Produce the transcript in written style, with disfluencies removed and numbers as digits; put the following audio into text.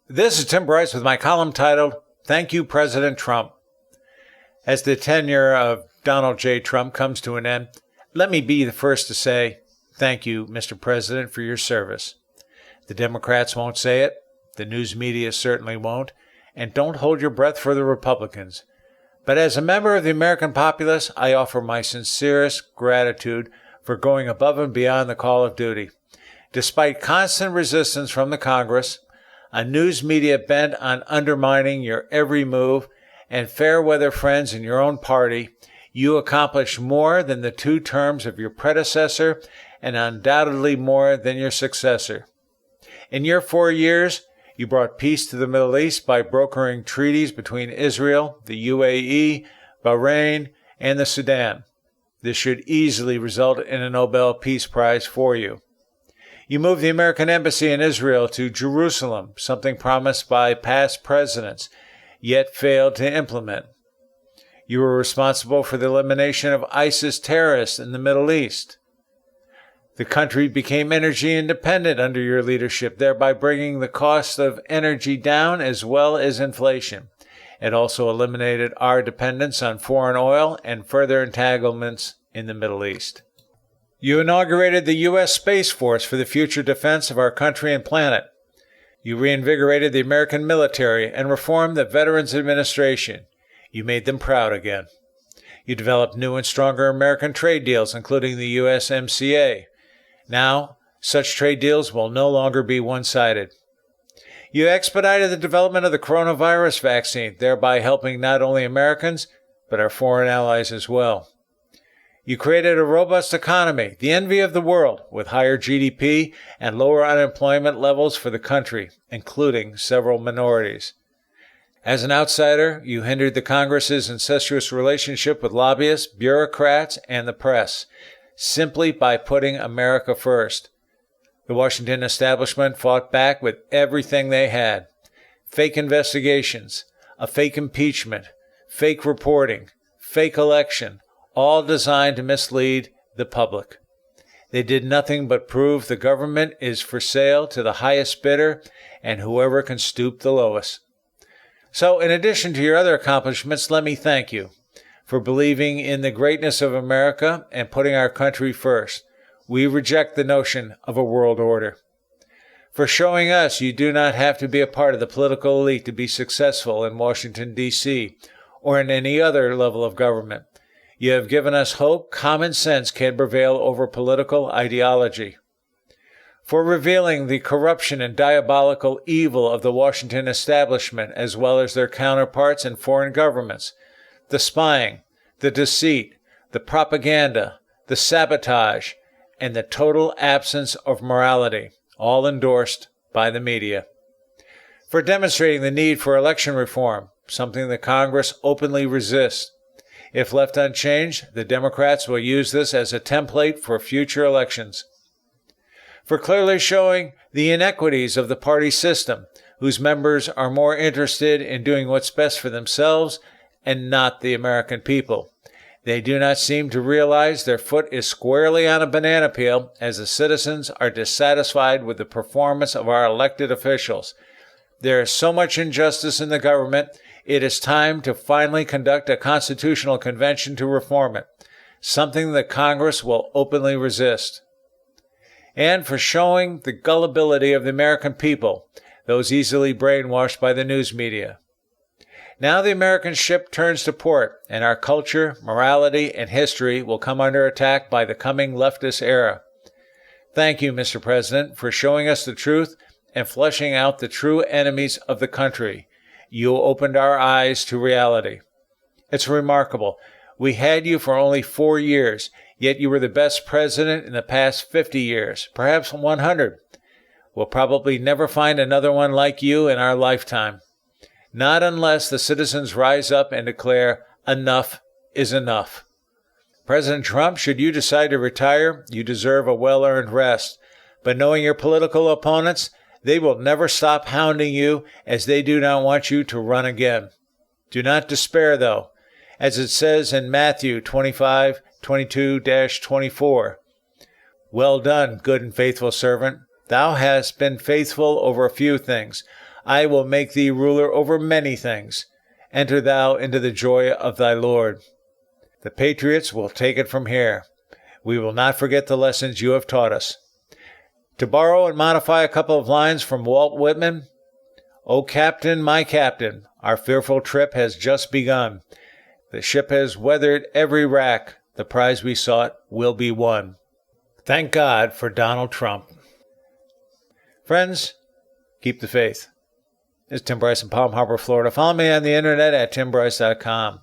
This is Tim Bryce with my column titled, Thank You, President Trump. As the tenure of Donald J. Trump comes to an end, let me be the first to say, thank you, Mr. President, for your service. The Democrats won't say it, the news media certainly won't, and don't hold your breath for the Republicans. But as a member of the American populace, I offer my sincerest gratitude for going above and beyond the call of duty. Despite constant resistance from the Congress, a news media bent on undermining your every move, and fair weather friends in your own party, you accomplished more than the 2 terms of your predecessor and undoubtedly more than your successor. In your 4 years, you brought peace to the Middle East by brokering treaties between Israel, the UAE, Bahrain, and the Sudan. This should easily result in a Nobel Peace Prize for you. You moved the American Embassy in Israel to Jerusalem, something promised by past presidents, yet failed to implement. You were responsible for the elimination of ISIS terrorists in the Middle East. The country became energy independent under your leadership, thereby bringing the cost of energy down as well as inflation. It also eliminated our dependence on foreign oil and further entanglements in the Middle East. You inaugurated the U.S. Space Force for the future defense of our country and planet. You reinvigorated the American military and reformed the Veterans Administration. You made them proud again. You developed new and stronger American trade deals, including the USMCA. Now, such trade deals will no longer be one-sided. You expedited the development of the coronavirus vaccine, thereby helping not only Americans, but our foreign allies as well. You created a robust economy, the envy of the world, with higher GDP and lower unemployment levels for the country, including several minorities. As an outsider, you hindered the Congress's incestuous relationship with lobbyists, bureaucrats, and the press, simply by putting America first. The Washington establishment fought back with everything they had. Fake investigations, a fake impeachment, fake reporting, fake election, all designed to mislead the public. They did nothing but prove the government is for sale to the highest bidder and whoever can stoop the lowest. So, in addition to your other accomplishments, let me thank you for believing in the greatness of America and putting our country first. We reject the notion of a world order. For showing us you do not have to be a part of the political elite to be successful in Washington, D.C., or in any other level of government. You have given us hope common sense can prevail over political ideology. For revealing the corruption and diabolical evil of the Washington establishment as well as their counterparts in foreign governments, the spying, the deceit, the propaganda, the sabotage, and the total absence of morality, all endorsed by the media. For demonstrating the need for election reform, something the Congress openly resists. If left unchanged, the Democrats will use this as a template for future elections. For clearly showing the inequities of the party system, whose members are more interested in doing what's best for themselves and not the American people. They do not seem to realize their foot is squarely on a banana peel as the citizens are dissatisfied with the performance of our elected officials. There is so much injustice in the government, it is time to finally conduct a constitutional convention to reform it, something that Congress will openly resist. And for showing the gullibility of the American people, those easily brainwashed by the news media. Now the American ship turns to port, and our culture, morality, and history will come under attack by the coming leftist era. Thank you, Mr. President, for showing us the truth and fleshing out the true enemies of the country. You opened our eyes to reality. It's remarkable. We had you for only 4 years, yet you were the best president in the past 50 years, perhaps 100. We'll probably never find another one like you in our lifetime. Not unless the citizens rise up and declare, enough is enough. President Trump, should you decide to retire, you deserve a well-earned rest. But knowing your political opponents, they will never stop hounding you as they do not want you to run again. Do not despair, though, as it says in Matthew 25:22-24. Well done, good and faithful servant. Thou hast been faithful over a few things. I will make thee ruler over many things. Enter thou into the joy of thy Lord. The patriots will take it from here. We will not forget the lessons you have taught us. To borrow and modify a couple of lines from Walt Whitman, O Captain, my Captain, our fearful trip has just begun. The ship has weathered every rack. The prize we sought will be won. Thank God for Donald Trump. Friends, keep the faith. This is Tim Bryce in Palm Harbor, Florida. Follow me on the internet at timbryce.com.